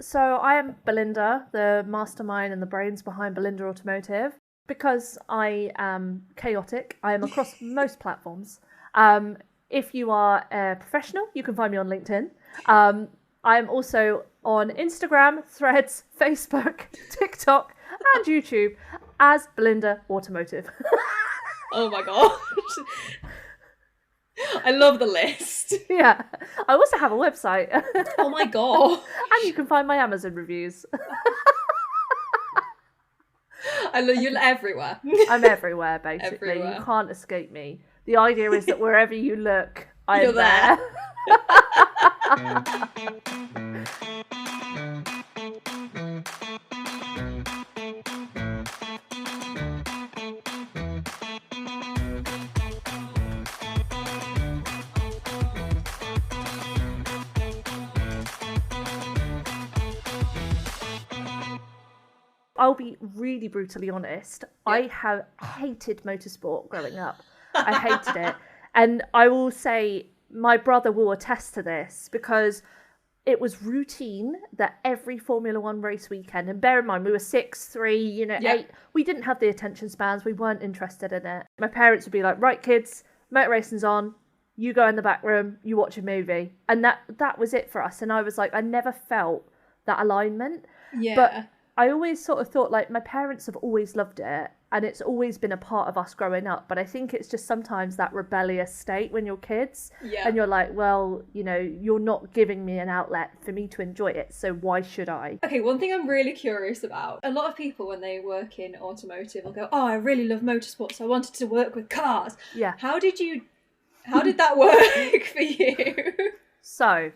So I am Belinda, the mastermind and the brains behind Belinda Automotive. Because I am chaotic, I am across most platforms. If you are a professional, you can find me on LinkedIn. I am also on Instagram, Threads, Facebook, TikTok, and YouTube as Belinda Automotive. Oh my gosh. I love the list. Yeah. I also have a website. Oh my god. And you can find my Amazon reviews. I love you're everywhere. I'm everywhere, basically. Everywhere. You can't escape me. The idea is that wherever you look, I'm You're there. I'll be really brutally honest. Yeah. I have hated motorsport growing up. I hated it. And I will say my brother will attest to this because it was routine that every Formula One race weekend, and bear in mind, we were 6, 3, Yeah. 8. We didn't have the attention spans. We weren't interested in it. My parents would be like, right, kids, motor racing's on. You go in the back room, you watch a movie. And that was it for us. And I was like, I never felt that alignment. Yeah. But I always sort of thought, like, my parents have always loved it and it's always been a part of us growing up. But I think it's just sometimes that rebellious state when you're kids and you're like, well, you're not giving me an outlet for me to enjoy it. So why should I? Okay, one thing I'm really curious about. A lot of people, when they work in automotive, will go, oh, I really love motorsport, so I wanted to work with cars. Yeah. How did that work for you? So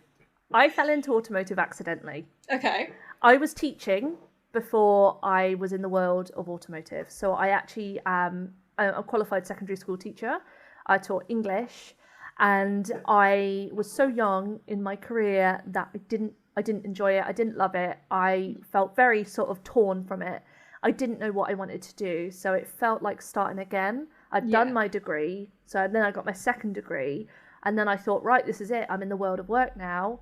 I fell into automotive accidentally. Okay. I was teaching before I was in the world of automotive. So I actually am a qualified secondary school teacher. I taught English and I was so young in my career that I didn't enjoy it. I didn't love it. I felt very sort of torn from it. I didn't know what I wanted to do. So it felt like starting again. I'd done my degree. So then I got my second degree. And then I thought, right, this is it. I'm in the world of work now.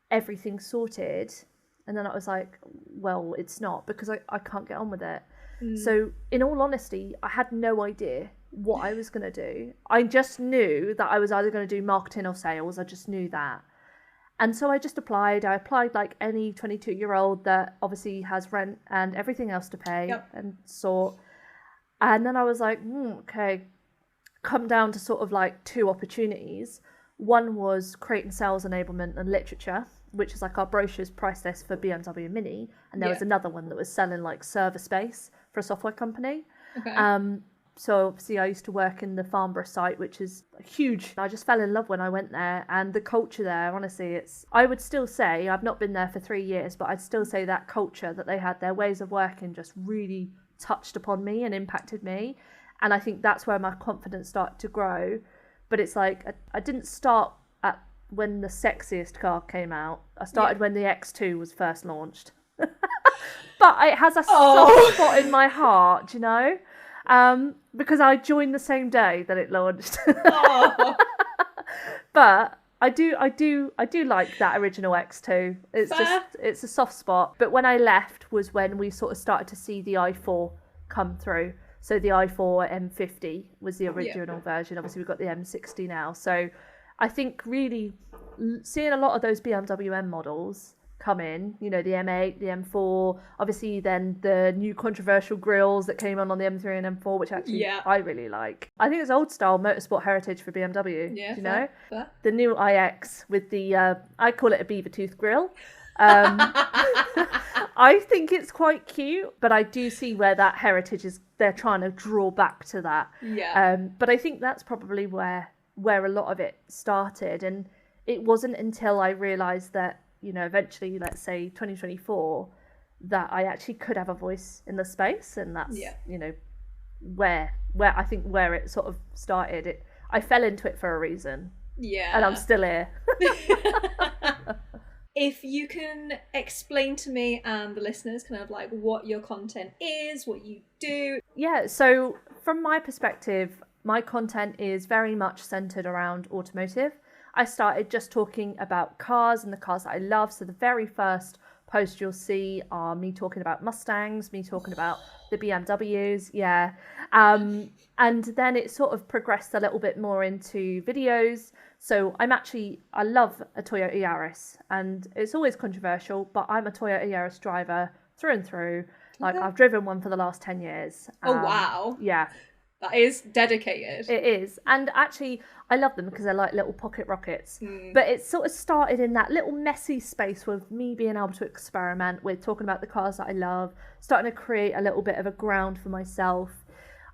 Everything's sorted. And then I was like, well, it's not because I can't get on with it. So in all honesty, I had no idea what I was going to do. I just knew that I was either going to do marketing or sales. I just knew that. And so I just applied. I applied like any 22-year-old that obviously has rent and everything else to pay and sort. And then I was like, okay, come down to sort of like 2 opportunities. One was creating sales enablement and literature, which is like our brochures price list for BMW Mini. And there was another one that was selling like server space for a software company. Okay. So obviously I used to work in the Farnborough site, which is huge. I just fell in love when I went there, and the culture there, honestly, I would still say, I've not been there for 3 years, but I'd still say that culture that they had, their ways of working just really touched upon me and impacted me. And I think that's where my confidence started to grow. But it's like, I didn't start at when the sexiest car came out. I started when the X2 was first launched. But it has a soft spot in my heart, because I joined the same day that it launched. But I do like that original X2. It's a soft spot. But when I left was when we sort of started to see the i4 come through. So the i4 M50 was the original version. Obviously, we've got the M60 now. So I think really seeing a lot of those BMW M models come in, the M8, the M4, obviously then the new controversial grills that came on the M3 and M4, which actually I really like. I think it's old style motorsport heritage for BMW, fair. The new iX with the, I call it a beaver tooth grill. I think it's quite cute, but I do see where that heritage is. They're trying to draw back to that. But I think that's probably where a lot of it started. And it wasn't until I realised that, eventually, let's say 2024, that I actually could have a voice in the space. And that's, where I think where it sort of started. I fell into it for a reason. Yeah. And I'm still here. If you can explain to me and the listeners kind of like what your content is, what you do. Yeah, so from my perspective, my content is very much centered around automotive. I started just talking about cars and the cars that I love. So the very first posts you'll see are me talking about Mustangs, me talking about the BMWs, yeah. And then it sort of progressed a little bit more into videos. So I love a Toyota Yaris, and it's always controversial, but I'm a Toyota Yaris driver through and through. Like, Okay. I've driven one for the last 10 years. Oh, wow. Yeah, That is dedicated. it is. And actually, I love them because they're like little pocket rockets. Mm. But it sort of started in that little messy space with me being able to experiment with talking about the cars that I love, starting to create a little bit of a ground for myself.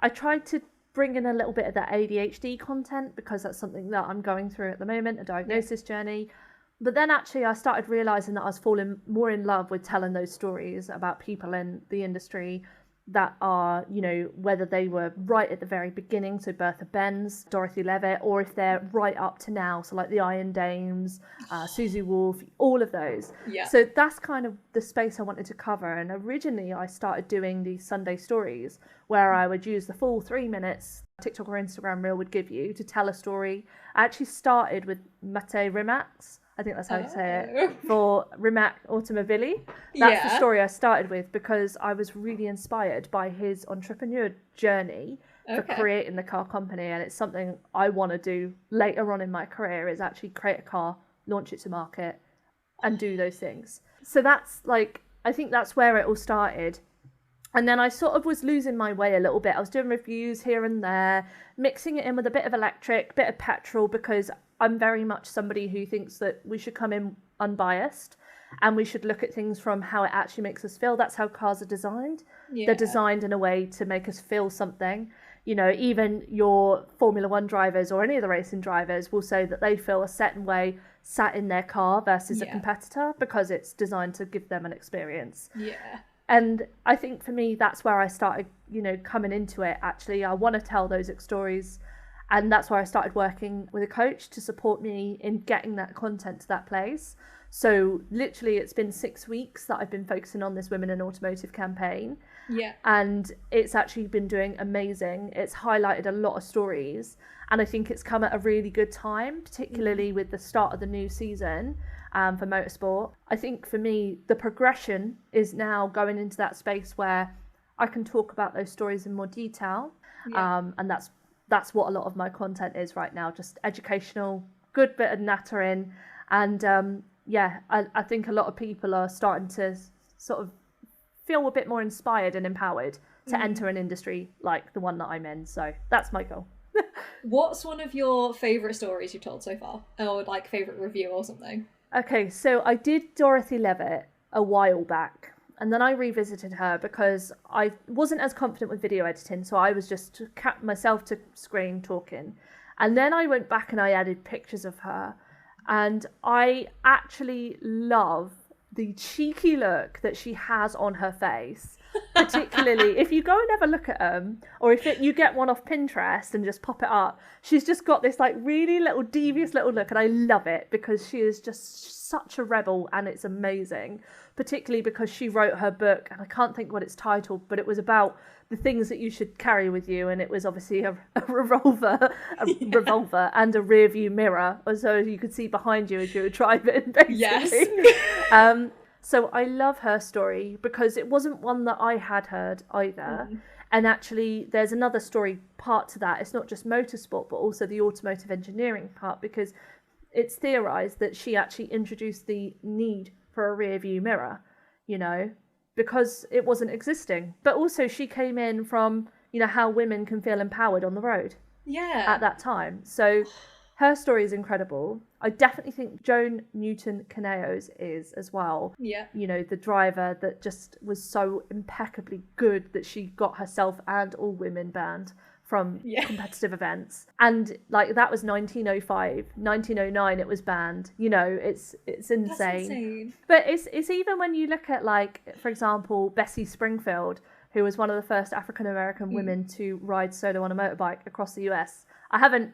I tried to bring in a little bit of that ADHD content because that's something that I'm going through at the moment, a diagnosis journey. But then actually I started realising that I was falling more in love with telling those stories about people in the industry that are, you know, whether they were right at the very beginning, so Bertha Benz, Dorothy Levitt, or if they're right up to now, so like the Iron Dames, Susie Wolf, all of those. Yeah. So that's kind of the space I wanted to cover. And originally I started doing these Sunday stories where I would use the full 3 minutes TikTok or Instagram reel would give you to tell a story. I actually started with Mate Rimac. I think that's how you say it, for Rimac Automobili. That's the story I started with because I was really inspired by his entrepreneur journey for creating the car company, and it's something I want to do later on in my career, is actually create a car, launch it to market, and do those things. So that's like, I think that's where it all started. And then I sort of was losing my way a little bit. I was doing reviews here and there, mixing it in with a bit of electric, bit of petrol, because I'm very much somebody who thinks that we should come in unbiased and we should look at things from how it actually makes us feel. That's how cars are designed. Yeah. They're designed in a way to make us feel something. You know, even your Formula One drivers or any of the racing drivers will say that they feel a certain way sat in their car versus a competitor because it's designed to give them an experience. Yeah. And I think for me, that's where I started, you know, coming into it. Actually, I want to tell those stories. And that's where I started working with a coach to support me in getting that content to that place. So literally, it's been 6 weeks that I've been focusing on this Women in Automotive campaign. Yeah. And it's actually been doing amazing. It's highlighted a lot of stories. And I think it's come at a really good time, particularly with the start of the new season for motorsport. I think for me, the progression is now going into that space where I can talk about those stories in more detail. Yeah. And that's what a lot of my content is right now, just educational, good bit of nattering. And I think a lot of people are starting to sort of feel a bit more inspired and empowered to enter an industry like the one that I'm in. So that's my goal. What's one of your favourite stories you've told so far? Or like favourite review or something? Okay, so I did Dorothy Levitt a while back. And then I revisited her because I wasn't as confident with video editing. So I was just myself to screen talking. And then I went back and I added pictures of her. And I actually love the cheeky look that she has on her face. Particularly if you go and have a look at them, or if you get one off Pinterest and just pop it up, she's just got this like really little devious little look, and I love it because she is just such a rebel, and it's amazing. Particularly because she wrote her book, and I can't think what it's titled, but it was about the things that you should carry with you, and it was obviously a revolver and a rear view mirror, so you could see behind you as you were driving, basically. Yes. So I love her story because it wasn't one that I had heard either. And actually, there's another story part to that. It's not just motorsport, but also the automotive engineering part, because it's theorised that she actually introduced the need for a rear view mirror, you know, because it wasn't existing. But also she came in from, you know, how women can feel empowered on the road at that time. So her story is incredible. I definitely think Joan Newton Caneos is as well. Yeah. You know, the driver that just was so impeccably good that she got herself and all women banned from competitive events. And like that was 1905, 1909 it was banned. You know, it's insane. That's insane. But it's even when you look at, like, for example, Bessie Springfield, who was one of the first African American women to ride solo on a motorbike across the US. I haven't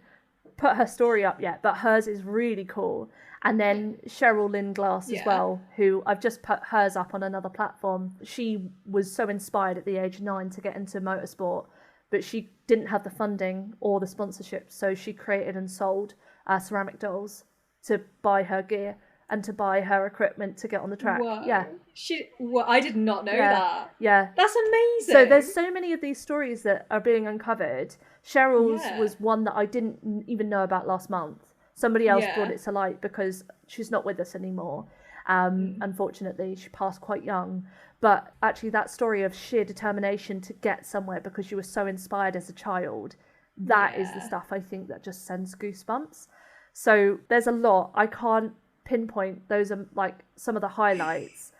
put her story up yet, but hers is really cool. And then Cheryl Lynn Glass as well, who I've just put hers up on another platform. She was so inspired at the age of 9 to get into motorsport, but she didn't have the funding or the sponsorship, so she created and sold ceramic dolls to buy her gear. and to buy her equipment to get on the track. Whoa. Yeah. I did not know that. Yeah. That's amazing. So there's so many of these stories that are being uncovered. Cheryl's was one that I didn't even know about last month. Somebody else brought it to light because she's not with us anymore. Unfortunately, she passed quite young. But actually that story of sheer determination to get somewhere because she was so inspired as a child, that is the stuff I think that just sends goosebumps. So there's a lot. I can't pinpoint. Those are like some of the highlights.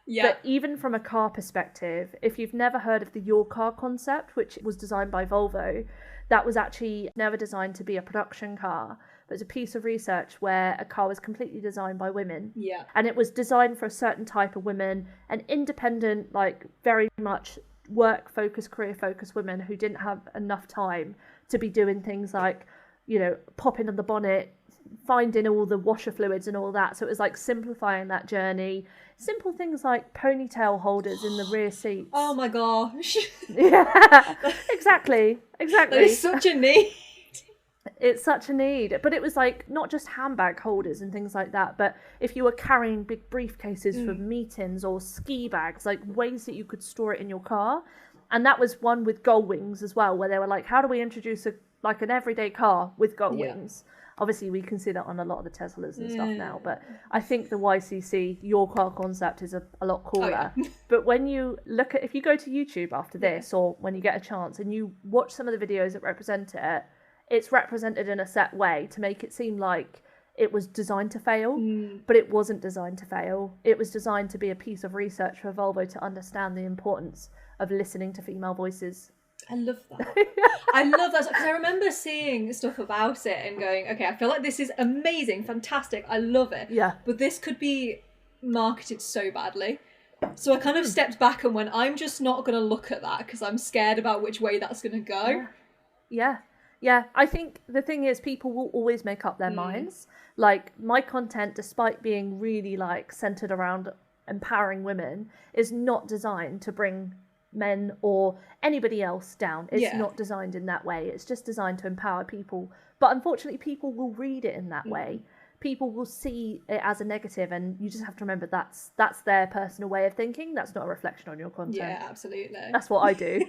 But even from a car perspective, if you've never heard of the Your Car concept, which was designed by Volvo, that was actually never designed to be a production car. But it's a piece of research where a car was completely designed by women. Yeah. And it was designed for a certain type of women, an independent, like very much work-focused, career-focused women who didn't have enough time to be doing things like, you know, popping on the bonnet, finding all the washer fluids and all that. So it was like simplifying that journey. Simple things like ponytail holders in the rear seats. Oh my gosh. Yeah, exactly. That is such a need. It's such a need. But it was like not just handbag holders and things like that, but if you were carrying big briefcases for meetings or ski bags, like ways that you could store it in your car. And that was one with gull wings as well, where they were like, how do we introduce an everyday car with gull wings? Obviously, we can see that on a lot of the Teslas and stuff now, but I think the YCC, Your Car concept, is a lot cooler. But when you look at, if you go to YouTube after this, or when you get a chance and you watch some of the videos that represent it, it's represented in a set way to make it seem like it was designed to fail, but it wasn't designed to fail. It was designed to be a piece of research for Volvo to understand the importance of listening to female voices. I love that. I love that because I remember seeing stuff about it and going, okay, I feel like this is amazing, fantastic, I love it. Yeah. But this could be marketed so badly. So I kind of stepped back and went, I'm just not going to look at that because I'm scared about which way that's going to go. Yeah. I think the thing is, people will always make up their minds. Like, my content, despite being really like centered around empowering women, is not designed to bring men or anybody else down. It's not designed in that way. It's just designed to empower people. But unfortunately, people will read it in that way. People will see it as a negative, and you just have to remember that's their personal way of thinking. That's not a reflection on your content. Yeah, absolutely. That's what I do.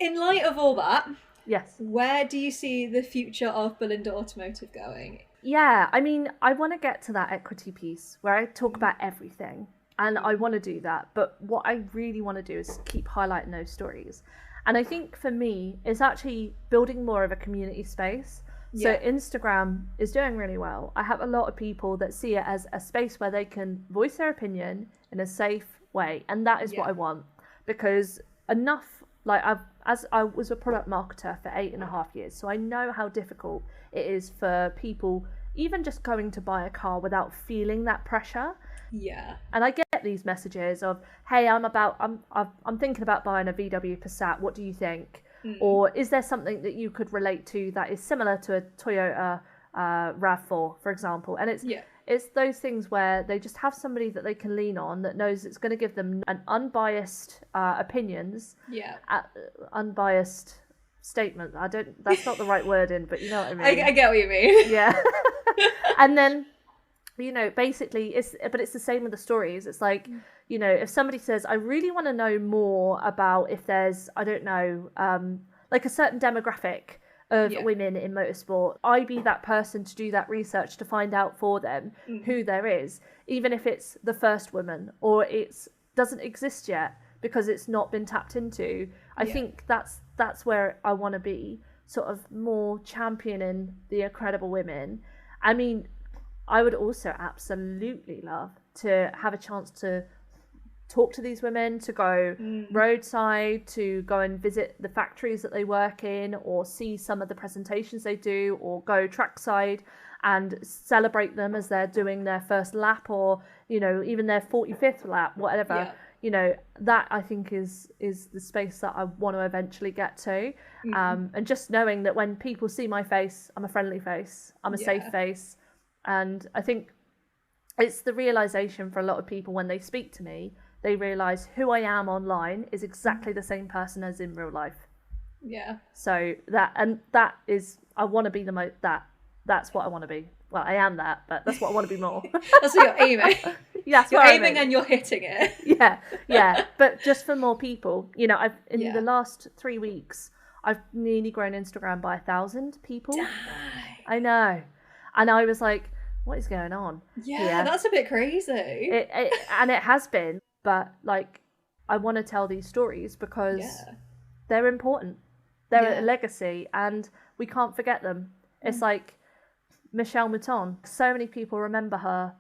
In light of all that, yes, where do you see the future of Belinda Automotive going? Yeah, I mean, I want to get to that equity piece where I talk about everything. And I want to do that. But what I really want to do is keep highlighting those stories. And I think for me, it's actually building more of a community space. So Instagram is doing really well. I have a lot of people that see it as a space where they can voice their opinion in a safe way. And that is what I want. Because enough, like I was a product marketer for 8.5 years. So I know how difficult it is for people even just going to buy a car without feeling that pressure. Yeah. And I get these messages of, hey, I'm thinking about buying a VW Passat. What do you think? Or is there something that you could relate to that is similar to a Toyota RAV4, for example? And it's those things where they just have somebody that they can lean on that knows it's going to give them an unbiased opinions. Yeah. Unbiased statement. That's not the right word in, but you know what I mean. I get what you mean. Yeah. And then, you know, basically it's the same with the stories. It's like, you know, if somebody says, I really want to know more about if there's, I don't know, like a certain demographic of women in motorsport, I be that person to do that research to find out for them who there is, even if it's the first woman or it doesn't exist yet because it's not been tapped into. I think that's where I want to be, sort of more championing the incredible women. I mean, I would also absolutely love to have a chance to talk to these women, to go roadside, to go and visit the factories that they work in, or see some of the presentations they do, or go trackside and celebrate them as they're doing their first lap, or, you know, even their 45th lap, whatever. Yeah. You know, that I think is the space that I want to eventually get to. And just knowing that when people see my face, I'm a friendly face, I'm a safe face. And I think it's the realization for a lot of people when they speak to me, they realize who I am online is exactly the same person as in real life. Yeah. So that is, I want to be that's what I want to be. Well, I am that, but that's what I want to be more. That's what you're aiming. Yes, You're aiming and you're hitting it. Yeah. But just for more people, you know, I've in the last 3 weeks, I've nearly grown Instagram by 1,000 people. Dang. I know, and I was like, what is going on? Yeah, that's a bit crazy. And it has been, but like, I want to tell these stories because they're important. They're a legacy, and we can't forget them. It's like Michelle Mouton. So many people remember her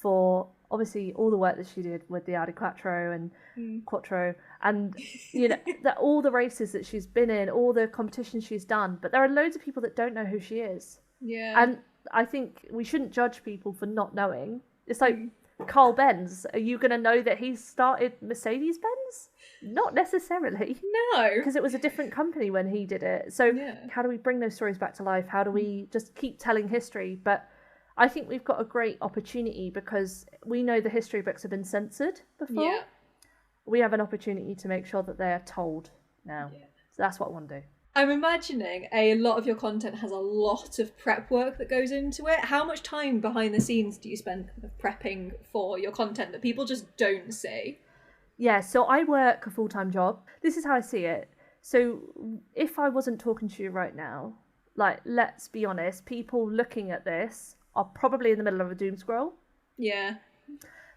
for obviously all the work that she did with the Audi Quattro and Quattro, and you know all the races that she's been in, all the competitions she's done. But there are loads of people that don't know who she is. Yeah. And I think we shouldn't judge people for not knowing. It's like Carl Benz. Are you going to know that he started Mercedes-Benz? Not necessarily. No. Because it was a different company when he did it. So how do we bring those stories back to life? How do we just keep telling history? But I think we've got a great opportunity because we know the history books have been censored before. Yeah. We have an opportunity to make sure that they're told now. Yeah. So that's what I want to do. I'm imagining a lot of your content has a lot of prep work that goes into it. How much time behind the scenes do you spend kind of prepping for your content that people just don't see? Yeah, so I work a full-time job. This is how I see it. So if I wasn't talking to you right now, like, let's be honest, people looking at this are probably in the middle of a doom scroll. Yeah.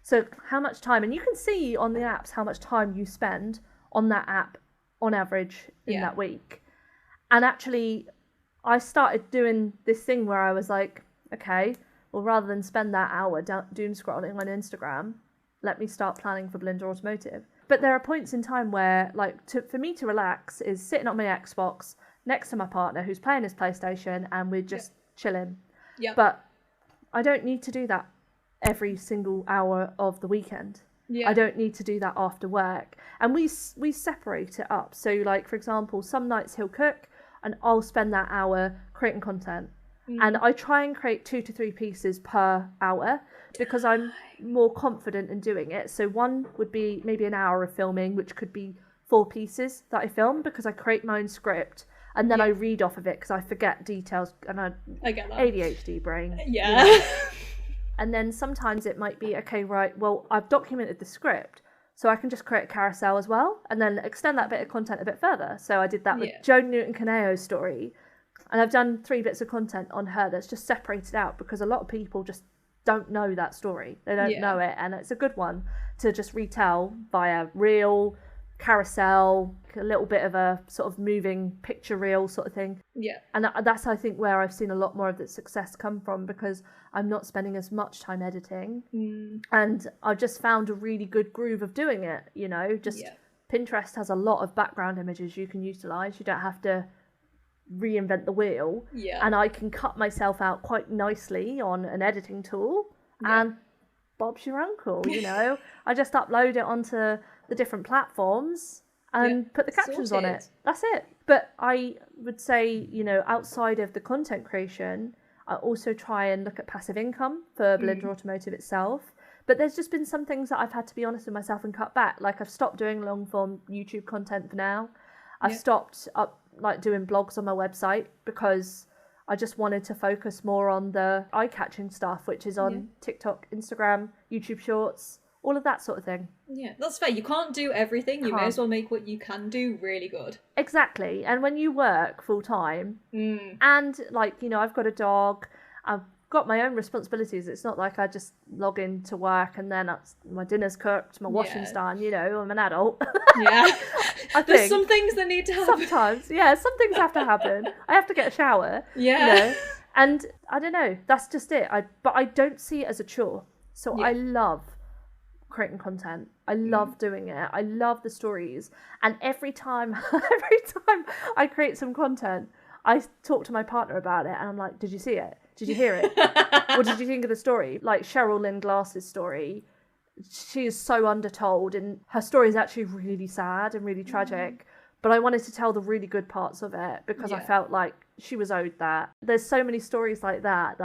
So how much time, and you can see on the apps how much time you spend on that app on average in that week. And actually, I started doing this thing where I was like, okay, well, rather than spend that hour doom scrolling on Instagram, let me start planning for Belinda Automotive. But there are points in time where, like, for me to relax is sitting on my Xbox next to my partner who's playing his PlayStation, and we're just chilling. Yep. But I don't need to do that every single hour of the weekend. Yeah. I don't need to do that after work. And we separate it up. So, like, for example, some nights he'll cook, and I'll spend that hour creating content. And I try and create 2 to 3 pieces per hour because I'm more confident in doing it. So one would be maybe an hour of filming, which could be 4 pieces that I film because I create my own script and then I read off of it because I forget details and I get that. ADHD brain. Yeah. You know? And then sometimes it might be, okay, right, well, I've documented the script, so I can just create a carousel as well and then extend that bit of content a bit further. So I did that with Joan Newton-Caneo's story, and I've done 3 bits of content on her that's just separated out because a lot of people just don't know that story. They don't know it, and it's a good one to just retell via reel, carousel, a little bit of a sort of moving picture reel sort of thing. Yeah. And that's, I think, where I've seen a lot more of the success come from because I'm not spending as much time editing. And I've just found a really good groove of doing it, you know, just Pinterest has a lot of background images you can utilize. You don't have to reinvent the wheel. Yeah. And I can cut myself out quite nicely on an editing tool and Bob's your uncle, you know. I just upload it onto the different platforms and put the captions on it. That's it. But I would say, you know, outside of the content creation, I also try and look at passive income for Belinda Automotive itself. But there's just been some things that I've had to be honest with myself and cut back. Like I've stopped doing long form YouTube content for now. I've stopped doing blogs on my website because I just wanted to focus more on the eye-catching stuff, which is on TikTok, Instagram, YouTube Shorts, all of that sort of thing. Yeah, that's fair. You can't do everything. You may as well make what you can do really good. Exactly. And when you work full-time, and, like, you know, I've got a dog, I've got my own responsibilities. It's not like I just log in to work and then my dinner's cooked, my washing's done, you know, I'm an adult. Yeah. There's think some things that need to happen. Sometimes, some things have to happen. I have to get a shower. Yeah. You know? And I don't know, that's just it. But I don't see it as a chore. So I love creating content. I love doing it. I love the stories. And every time I create some content, I talk to my partner about it and I'm like, did you see it? Did you hear it? What did you think of the story? Like Cheryl Lynn Glass's story, she is so undertold and her story is actually really sad and really tragic. But I wanted to tell the really good parts of it because I felt like she was owed that. There's so many stories like that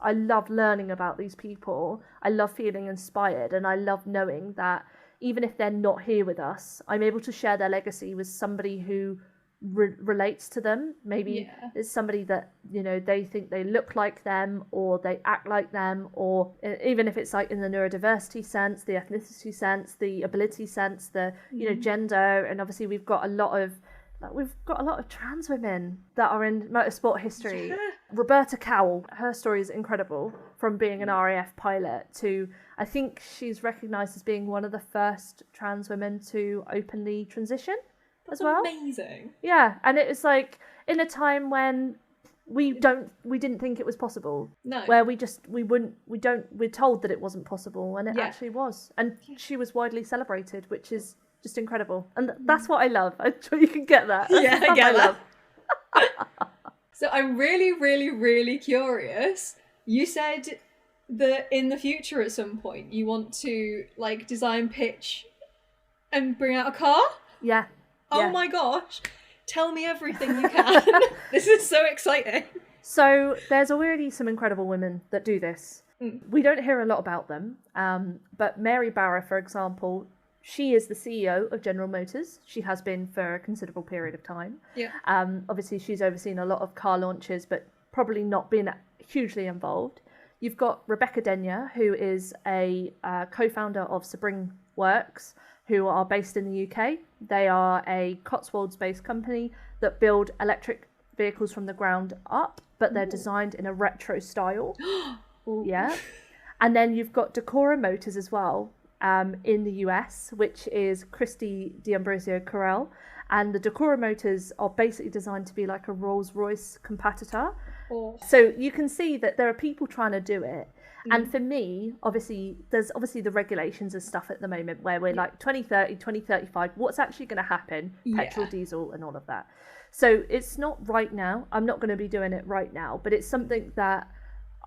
I love learning about these people. I love feeling inspired and I love knowing that even if they're not here with us, I'm able to share their legacy with somebody who relates to them. Maybe it's somebody that, you know, they think they look like them, or they act like them, or even if it's like in the neurodiversity sense, the ethnicity sense, the ability sense, the, you know, gender. And obviously we've got a lot of trans women that are in motorsport history. Roberta Cowell, her story is incredible, from being an RAF pilot to, I think she's recognised as being one of the first trans women to openly transition. That's as well. Amazing. Yeah, and it was like in a time when we didn't think it was possible. No. Where we're told that it wasn't possible, and it actually was. And she was widely celebrated, which is just incredible. And that's what I love. I'm sure you can get that. That's I get that. So I'm really, really, really curious. You said that in the future at some point you want to like design, pitch and bring out a car? Yeah. Oh my gosh. Tell me everything you can. This is so exciting. So there's already some incredible women that do this. We don't hear a lot about them. But Mary Barra, for example, she is the CEO of General Motors. She has been for a considerable period of time. Yeah. Obviously, she's overseen a lot of car launches, but probably not been hugely involved. You've got Rebecca Denyer, who is a co-founder of Sebring Works, who are based in the UK. They are a Cotswolds-based company that build electric vehicles from the ground up, but they're designed in a retro style. Yeah. And then you've got Decora Motors as well, in the US, which is Christy D'Ambrosio Carell. And the Decora Motors are basically designed to be like a Rolls-Royce competitor. So you can see that there are people trying to do it. And for me, there's the regulations and stuff at the moment where we're like 2030, 2035, what's actually going to happen? Petrol, diesel and all of that. So it's not right now. I'm not going to be doing it right now, but it's something that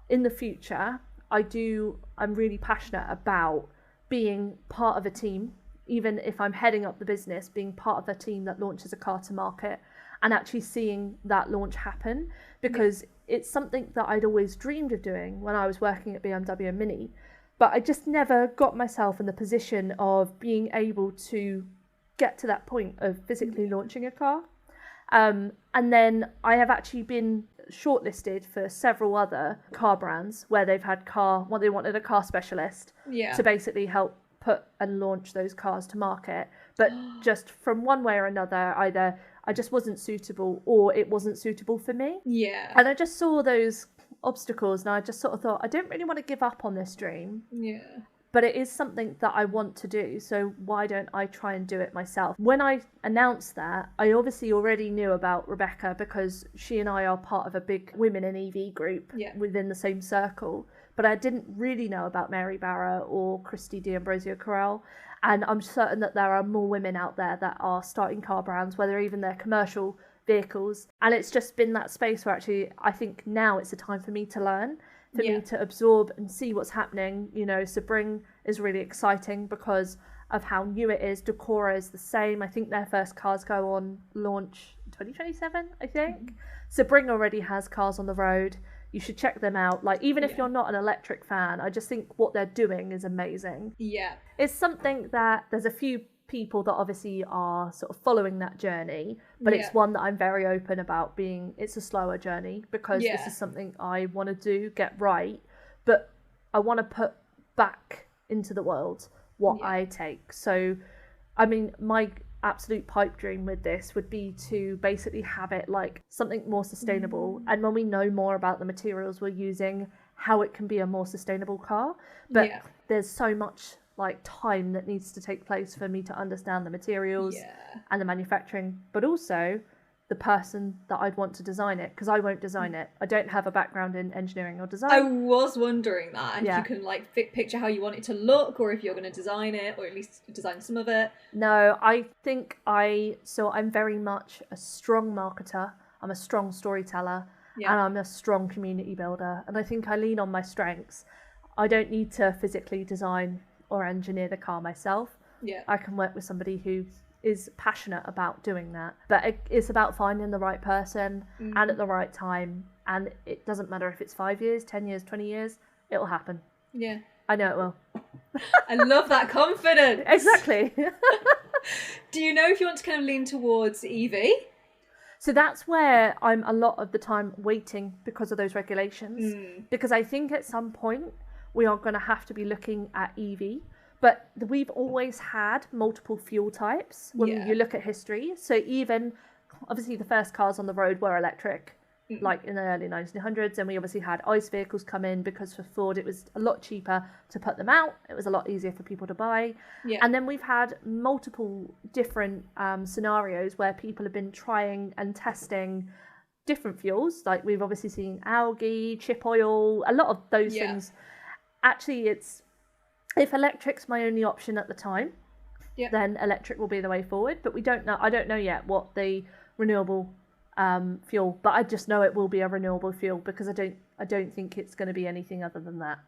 in the future, I'm really passionate about being part of a team, even if I'm heading up the business, being part of a team that launches a car to market and actually seeing that launch happen, because it's something that I'd always dreamed of doing when I was working at BMW and Mini, but I just never got myself in the position of being able to get to that point of physically launching a car. And then I have actually been shortlisted for several other car brands where they wanted a car specialist to basically help put and launch those cars to market. But just from one way or another, either I just wasn't suitable or it wasn't suitable for me. Yeah. And I just saw those obstacles and I just sort of thought, I don't really want to give up on this dream. Yeah. But it is something that I want to do, so why don't I try and do it myself? When I announced that, I obviously already knew about Rebecca because she and I are part of a big women in EV group within the same circle. But I didn't really know about Mary Barra or Christy D'Ambrosio Carell. And I'm certain that there are more women out there that are starting car brands, whether even they're commercial vehicles. And it's just been that space where actually I think now it's a time for me to learn. For me to absorb and see what's happening. You know, Sebring is really exciting because of how new it is. Decora is the same. I think their first cars go on launch 2027, I think. Sebring already has cars on the road. You should check them out. Like, even if you're not an electric fan, I just think what they're doing is amazing. Yeah. It's something that there's a few people that obviously are sort of following that journey, but it's one that I'm very open about it's a slower journey because this is something I want to do, get right, but I want to put back into the world what I take. So, I mean, my absolute pipe dream with this would be to basically have it like something more sustainable. And when we know more about the materials we're using, how it can be a more sustainable car. But there's so much like time that needs to take place for me to understand the materials and the manufacturing, but also the person that I'd want to design it, because I won't design it. I don't have a background in engineering or design. I was wondering that, and if you can like picture how you want it to look, or if you're going to design it, or at least design some of it. No, I think I'm very much a strong marketer. I'm a strong storyteller, and I'm a strong community builder. And I think I lean on my strengths. I don't need to physically design or engineer the car myself. I can work with somebody who is passionate about doing that, but it's about finding the right person and at the right time, and it doesn't matter if it's 5 years, 10 years, 20 years, it'll happen. I know it will. I love that confidence. Exactly. Do you know if you want to kind of lean towards EV So that's where I'm a lot of the time waiting because of those regulations. Because I think at some point we are going to have to be looking at EV. But we've always had multiple fuel types when you look at history. So even, obviously, the first cars on the road were electric, like in the early 1900s. And we obviously had ICE vehicles come in because for Ford, it was a lot cheaper to put them out. It was a lot easier for people to buy. Yeah. And then we've had multiple different scenarios where people have been trying and testing different fuels. Like we've obviously seen algae, chip oil, a lot of those things. Actually, if electric's my only option at the time, then electric will be the way forward. But we don't know. I don't know yet what the renewable fuel, but I just know it will be a renewable fuel because I don't think it's going to be anything other than that.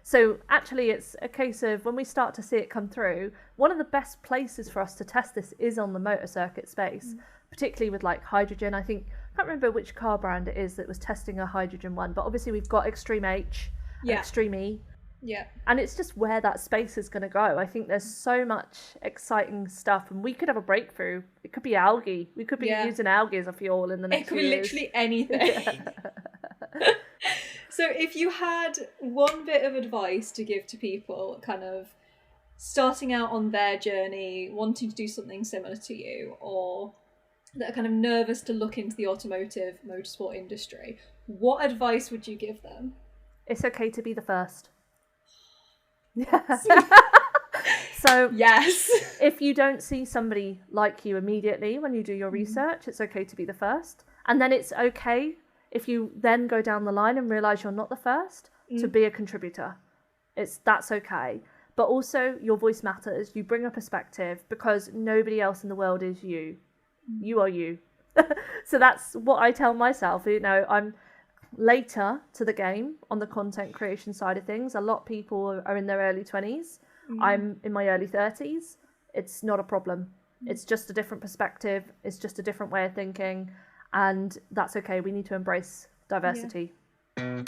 So actually, it's a case of when we start to see it come through, one of the best places for us to test this is on the motor circuit space, particularly with like hydrogen. I can't remember which car brand it is that was testing a hydrogen one, but obviously we've got Extreme H, and Extreme E. Yeah. And it's just where that space is going to go. I think there's so much exciting stuff, and we could have a breakthrough. It could be algae. We could be using algae as a fuel in the next few years. It could be literally anything. So if you had one bit of advice to give to people kind of starting out on their journey, wanting to do something similar to you, or that are kind of nervous to look into the automotive motorsport industry, what advice would you give them? It's okay to be the first. So yes, if you don't see somebody like you immediately when you do your research, it's okay to be the first. And then it's okay if you then go down the line and realize you're not the first to be a contributor. That's okay. But also your voice matters. You bring a perspective because nobody else in the world is you. You are you. So that's what I tell myself. You know, I'm later to the game on the content creation side of things. A lot of people are in their early 20s. I'm in my early 30s. It's not a problem. It's just a different perspective. It's just a different way of thinking. And that's okay. We need to embrace diversity. Yeah.